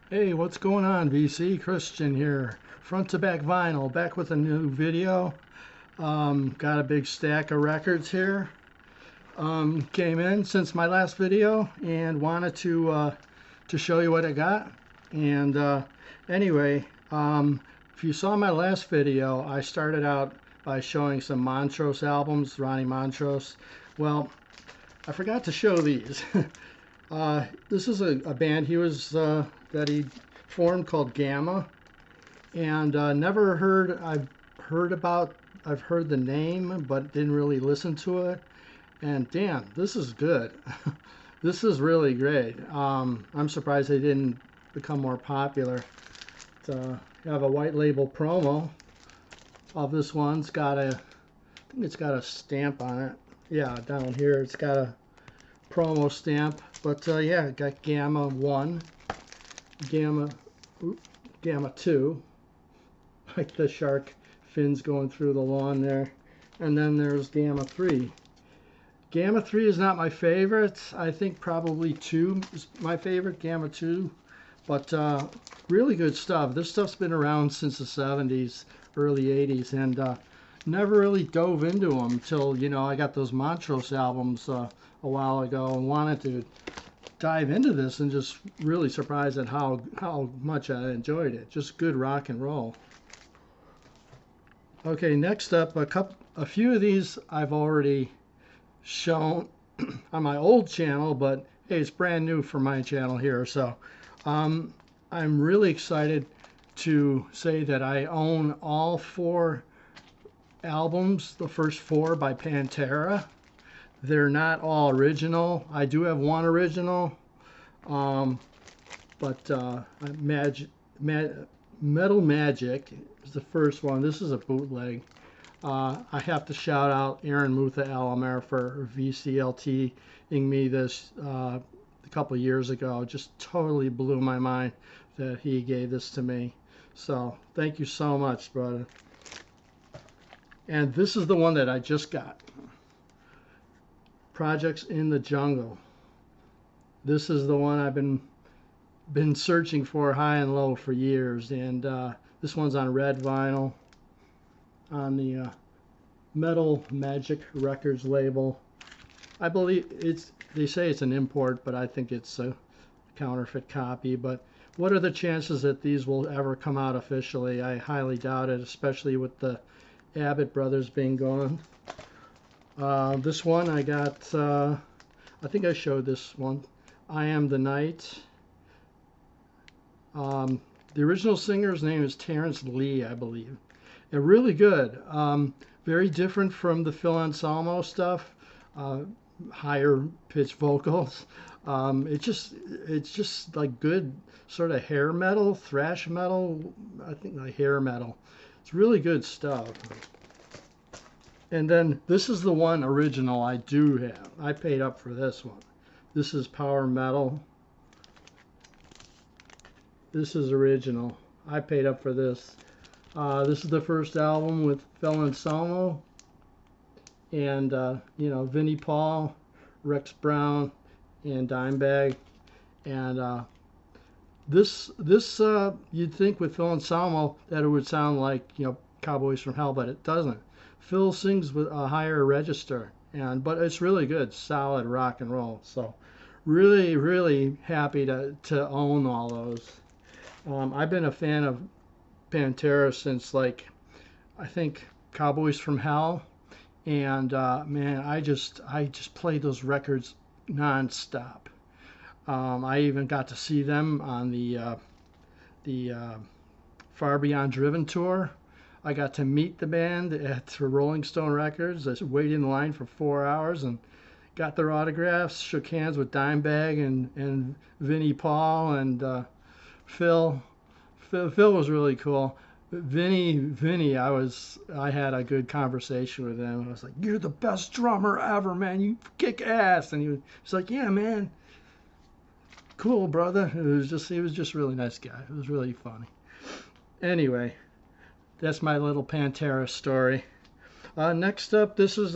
Hey, what's going on, VC? Christian here. Front to back vinyl, back with a new video. Got a big stack of records here. Came in since my last video and wanted to show you what I got. And anyway, if you saw my last video, I started out by showing some Montrose albums, Ronnie Montrose. Well, I forgot to show these. This is a band that he formed called Gamma, and never heard. I've heard the name, but didn't really listen to it. And damn, this is good. This is really great. I'm surprised they didn't become more popular. Have a white label promo of this one. I think it's got a stamp on it. Yeah, down here it's got a promo stamp. But yeah, got Gamma 1, Gamma 2, like the shark fins going through the lawn there. And then there's Gamma 3. Gamma 3 is not my favorite. I think probably 2 is my favorite, Gamma 2. But really good stuff. This stuff's been around since the 70s, early 80s, and never really dove into them until, I got those Montrose albums a while ago and wanted to dive into this, and just really surprised at how much I enjoyed it. Just good rock and roll. Okay, next up, a few of these I've already shown on my old channel, but hey, it's brand new for my channel here. So I'm really excited to say that I own all 4 albums, the first 4 by Pantera. They're not all original. I do have one original, but Metal Magic is the first one. This is a bootleg. I have to shout out Aaron Mutha Alamer for VCLT-ing me this a couple of years ago. Just totally blew my mind that he gave this to me. So thank you so much, brother. And this is the one that I just got. Projects in the Jungle. This is the one I've been searching for high and low for years, and this one's on red vinyl on the Metal Magic Records label. I believe they say it's an import, but I think it's a counterfeit copy. But what are the chances that these will ever come out officially? I highly doubt it, especially with the Abbott brothers being gone. This one I got, I think I showed this one, I Am the Night. The original singer's name is Terrence Lee, I believe. And really good. Very different from the Phil Anselmo stuff, higher pitched vocals. It's just like good sort of hair metal, thrash metal, I think like hair metal. It's really good stuff. And then this is the one original I do have. I paid up for this one. This is Power Metal. This is original. I paid up for this. This is the first album with Phil Anselmo and Vinnie Paul, Rex Brown, and Dimebag. And this you'd think with Phil Anselmo that it would sound like Cowboys from Hell, but it doesn't. Phil sings with a higher register, but it's really good, solid rock and roll. So really happy to own all those. I've been a fan of Pantera since I think Cowboys from Hell, and man, I just played those records nonstop. I even got to see them on the Far Beyond Driven tour. I got to meet the band at Rolling Stone Records. I waited in line for 4 hours and got their autographs, shook hands with Dimebag and Vinnie Paul and Phil. Phil was really cool. Vinnie, I had a good conversation with him. I was like, "You're the best drummer ever, man. You kick ass." And he was like, "Yeah, man. Cool, brother." He was just a really nice guy. It was really funny. Anyway, that's my little Pantera story. Next up, this is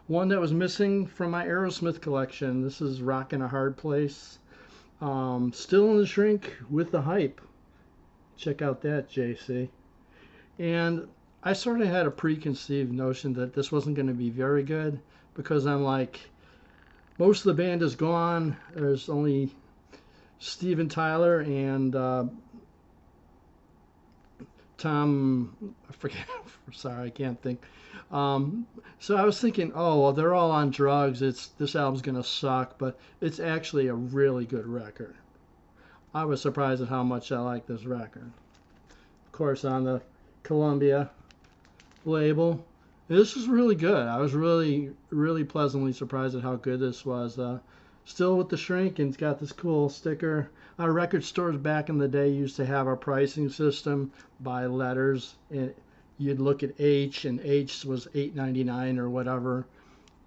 one that was missing from my Aerosmith collection. This is Rockin' a Hard Place. Still in the Shrink with the Hype. Check out that, JC. And I sort of had a preconceived notion that this wasn't going to be very good because I'm like, most of the band is gone. There's only Steven Tyler and Tom, I forget, sorry, I can't think. So I was thinking, oh, well, they're all on drugs. This album's going to suck, but it's actually a really good record. I was surprised at how much I like this record. Of course, on the Columbia label. This is really good. I was really, really pleasantly surprised at how good this was. Still with the Shrink, and it's got this cool sticker. Our record stores back in the day used to have a pricing system by letters, and you'd look at H, and H was $8.99 or whatever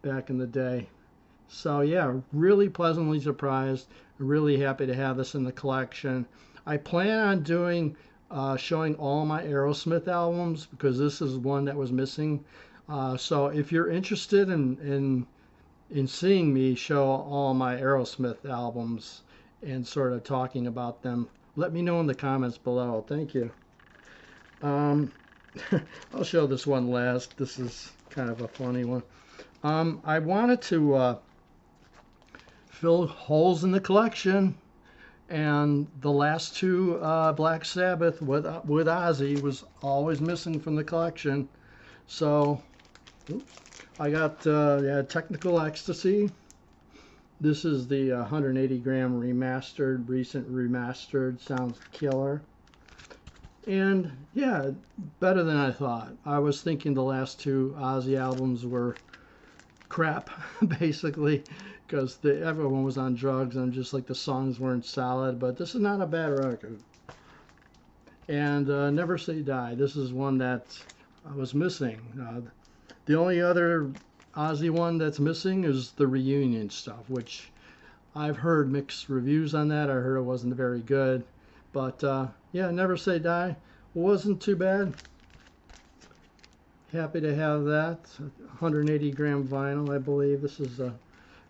back in the day. So yeah, really pleasantly surprised. Really happy to have this in the collection. I plan on doing showing all my Aerosmith albums because this is one that was missing. So if you're interested in seeing me show all my Aerosmith albums and sort of talking about them, let me know in the comments below. Thank you. I'll show this one last. This is kind of a funny one. I wanted to fill holes in the collection, and the last two Black Sabbath with Ozzy was always missing from the collection. So I got Technical Ecstasy. This is the 180 gram remastered, recent remastered. Sounds killer. And yeah, better than I thought. I was thinking the last two Ozzy albums were crap, basically, because everyone was on drugs and just like the songs weren't solid. But this is not a bad record. And Never Say Die. This is one that I was missing. The only other Ozzy one that's missing is the reunion stuff, which I've heard mixed reviews on that. I heard it wasn't very good. But yeah, Never Say Die wasn't too bad. Happy to have that. 180 gram vinyl, I believe. This is a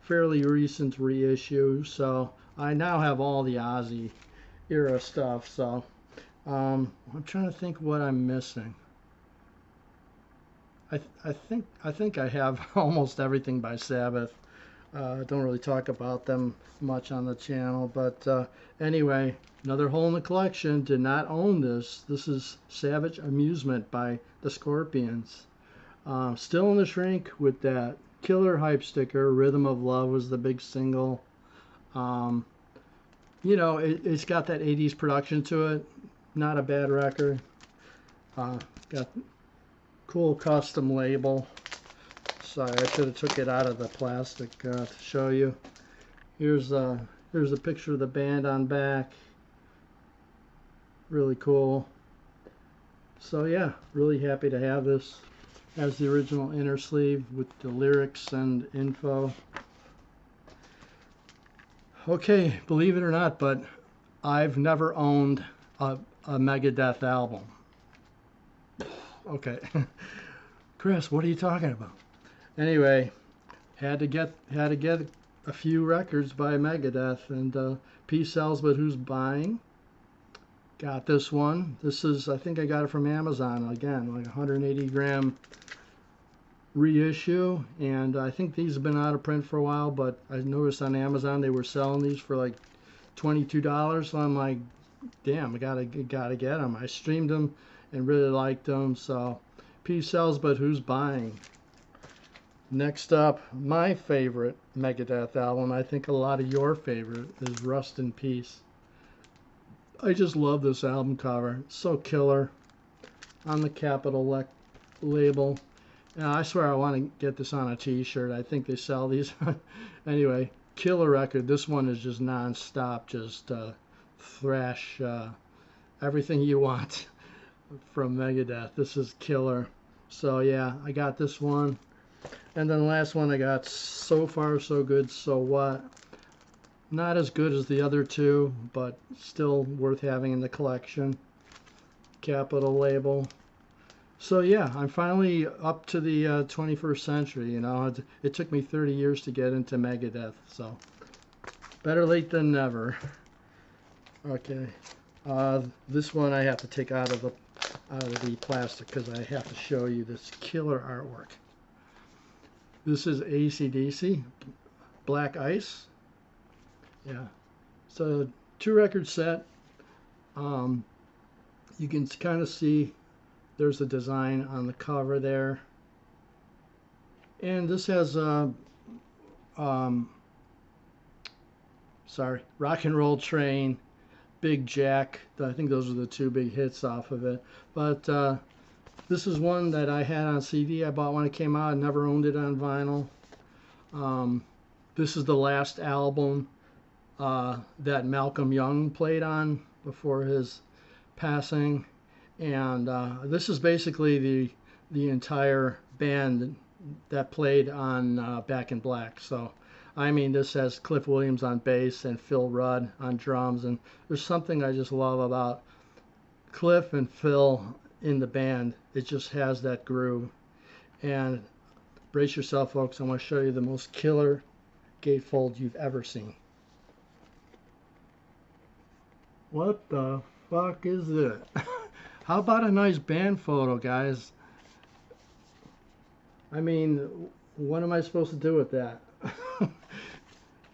fairly recent reissue. So I now have all the Ozzy era stuff. So I'm trying to think what I'm missing. I think I have almost everything by Sabbath. Don't really talk about them much on the channel, but anyway, another hole in the collection. Did not own this. This is Savage Amusement by the Scorpions. Still in the Shrink with that killer Hype sticker. Rhythm of Love was the big single. You know, it's got that 80s production to it. Not a bad record. Got cool custom label. Sorry, I should have took it out of the plastic to show you. Here's a picture of the band on back. Really cool. So yeah, really happy to have this. Has the original inner sleeve with the lyrics and info. Okay, believe it or not, but I've never owned a Megadeth album. Okay. Chris, what are you talking about? Anyway, had to get a few records by Megadeth, and Peace Sells But Who's Buying? Got this one. This is, I think I got it from Amazon again, like 180 gram reissue, and I think these have been out of print for a while, but I noticed on Amazon they were selling these for like $22, so I'm like, damn, I gotta get them. I streamed them and really liked them. So Peace Sells But Who's Buying? Next up, my favorite Megadeth album, I think a lot of your favorite, is Rust in Peace. I just love this album cover. It's so killer. On the Capitol label. And I swear I want to get this on a t-shirt. I think they sell these. Anyway, killer record. This one is just non-stop, just thrash, everything you want from Megadeth. This is killer. So yeah, I got this one. And then the last one I got, So Far So Good, So What. Not as good as the other two, but still worth having in the collection. Capitol label. So yeah, I'm finally up to the 21st century. You know, it took me 30 years to get into Megadeth. So Better late than never. Okay. This one I have to take out of the plastic because I have to show you this killer artwork. This is AC/DC, Black Ice. Yeah. It's a 2-record set. You can kind of see there's a design on the cover there. And this has Rock and Roll Train, Big Jack. I think those are the 2 big hits off of it. But this is one that I had on CD. I bought when it came out. I never owned it on vinyl. This is the last album that Malcolm Young played on before his passing. And this is basically the entire band that played on Back in Black. So I mean, this has Cliff Williams on bass and Phil Rudd on drums, and there's something I just love about Cliff and Phil in the band. It just has that groove. And brace yourself, folks, I want to show you the most killer gatefold you've ever seen. What the fuck is it? How about a nice band photo, guys? I mean, what am I supposed to do with that?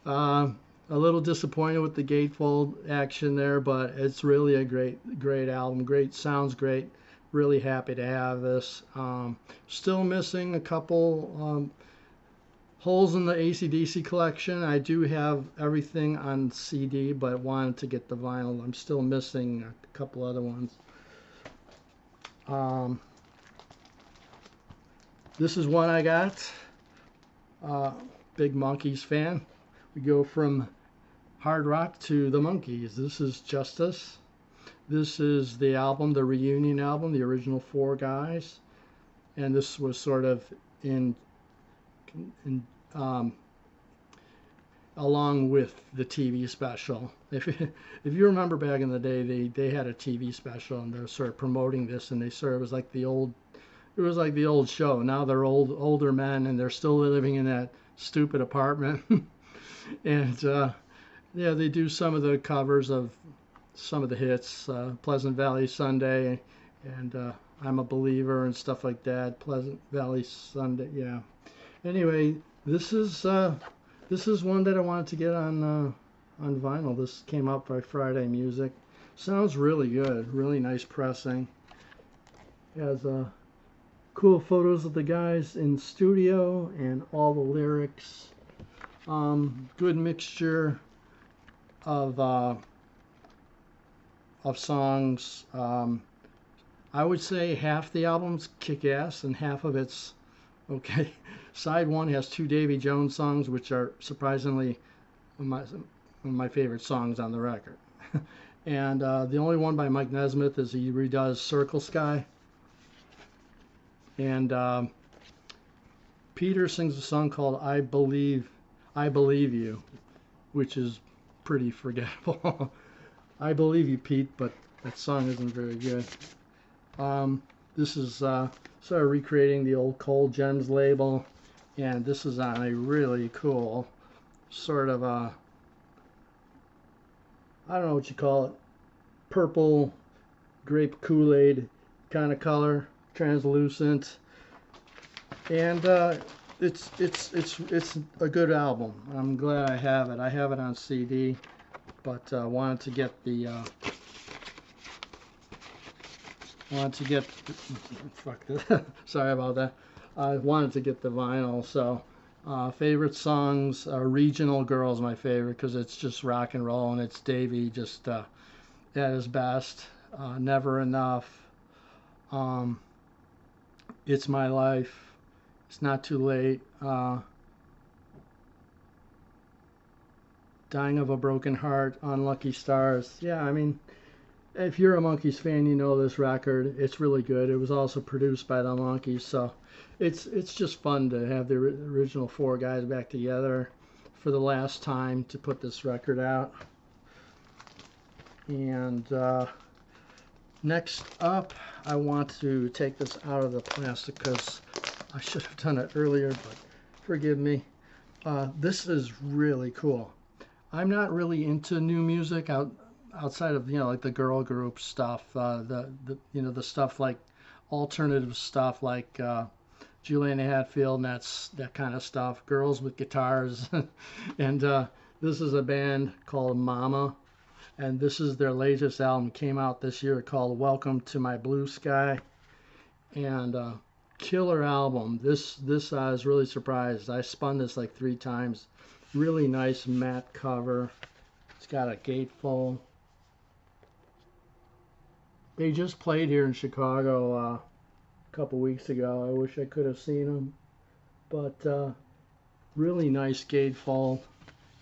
A little disappointed with the gatefold action there, but it's really a great album. Sounds great. Really happy to have this. Still missing a couple holes in the AC/DC collection. I do have everything on CD, but wanted to get the vinyl. I'm still missing a couple other ones. This is one I got. Big Monkees fan. We go from hard rock to the Monkees. This is Justice. This is the album, the reunion album, the original 4 guys. And this was sort of along with the TV special. If you remember back in the day, they had a TV special and they're sort of promoting this, and they sort of was like the old. It was like the old show. Now they're older men and they're still living in that stupid apartment. And yeah, they do some of the covers of some of the hits, Pleasant Valley Sunday and I'm a Believer and stuff like that. Pleasant Valley Sunday, yeah. Anyway, this is one that I wanted to get on vinyl. This came out by Friday Music. Sounds really good, really nice pressing. Has cool photos of the guys in studio and all the lyrics. Good mixture of songs. I would say half the album's kick-ass and half of it's okay. Side 1 has 2 Davy Jones songs, which are surprisingly one of my favorite songs on the record. And the only one by Mike Nesmith is he redoes Circle Sky. And Peter sings a song called I Believe You, which is pretty forgettable. I believe you, Pete, but that song isn't very good. This is sort of recreating the old Cold Gems label, and this is on a really cool sort of I don't know what you call it, purple grape Kool-Aid kind of color, translucent, and it's a good album. I'm glad I have it. I have it on CD, but wanted to get the fuck this. Sorry about that. I wanted to get the vinyl. So favorite songs, Regional Girl is my favorite because it's just rock and roll and it's Davey just at his best. Never Enough. It's My Life. It's Not Too Late. Dying of a Broken Heart. Unlucky Stars. Yeah, I mean, if you're a Monkees fan, you know this record. It's really good. It was also produced by the Monkees, so it's just fun to have the original 4 guys back together for the last time to put this record out. And next up, I want to take this out of the plastic because I should have done it earlier, but forgive me. This is really cool. I'm not really into new music outside of, like the girl group stuff, the stuff like alternative stuff like Juliana Hatfield and that kind of stuff, girls with guitars. And this is a band called Mama, and this is their latest album, came out this year, called Welcome to My Blue Sky. And killer album. This I was really surprised. I spun this like 3 times. Really nice matte cover. It's got a gatefold. They just played here in Chicago a couple weeks ago. I wish I could have seen them, but really nice gatefold.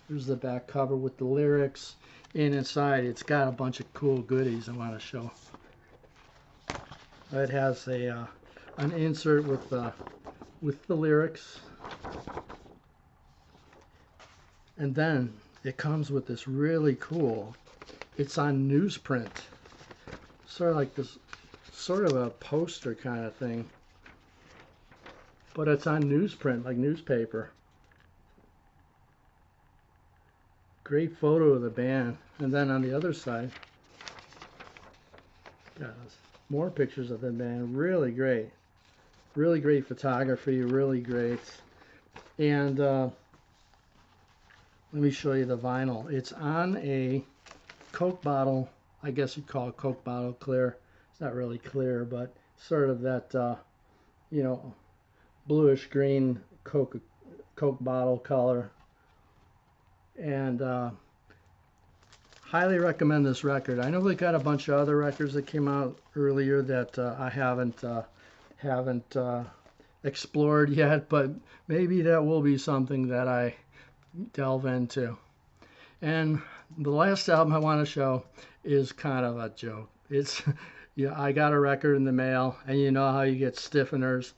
Here's the back cover with the lyrics, and inside it's got a bunch of cool goodies I want to show. It has an insert with the lyrics, and then it comes with this really cool. It's on newsprint, sort of like this, sort of a poster kind of thing, but it's on newsprint, like newspaper. Great photo of the band, and then on the other side, got more pictures of the band. Really great photography, really great. And let me show you the vinyl. It's on a Coke bottle. I guess you'd call it Coke bottle clear. It's not really clear, but sort of that bluish green Coke bottle color. And highly recommend this record. I know they got a bunch of other records that came out earlier that I haven't explored yet, but maybe that will be something that I delve into. And the last album I want to show is kind of a joke. It's I got a record in the mail, and you know how you get stiffeners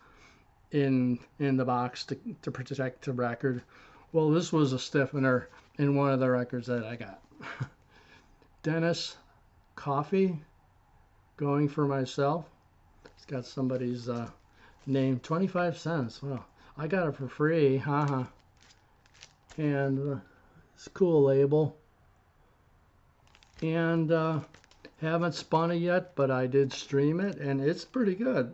in the box to protect the record. Well, this was a stiffener in one of the records that I got. Dennis Coffee, Going for Myself. It's got somebody's name, 25 cents. Well, I got it for free, haha. And it's a cool label. And haven't spun it yet, but I did stream it, and it's pretty good.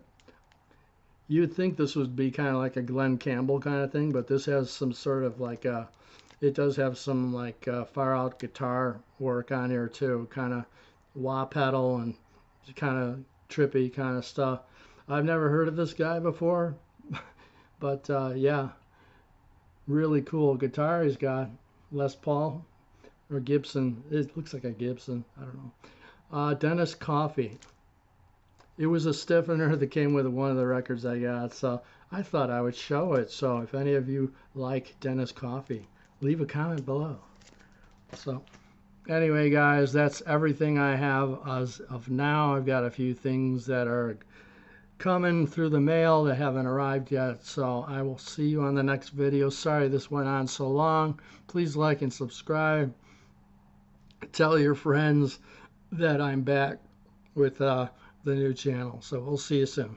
You'd think this would be kind of like a Glenn Campbell kind of thing, but this has some sort of like it does have some like far out guitar work on here too, kind of wah pedal and kind of trippy kind of stuff. I've never heard of this guy before, but yeah, really cool guitar he's got. Les Paul or Gibson. It looks like a Gibson. I don't know. Dennis Coffee. It was a stiffener that came with one of the records I got, so I thought I would show it. So if any of you like Dennis Coffee, leave a comment below. So anyway, guys, that's everything I have as of now. I've got a few things that are coming through the mail that haven't arrived yet, so I will see you on the next video. Sorry this went on so long. Please like and subscribe. Tell your friends that I'm back with the new channel. So we'll see you soon.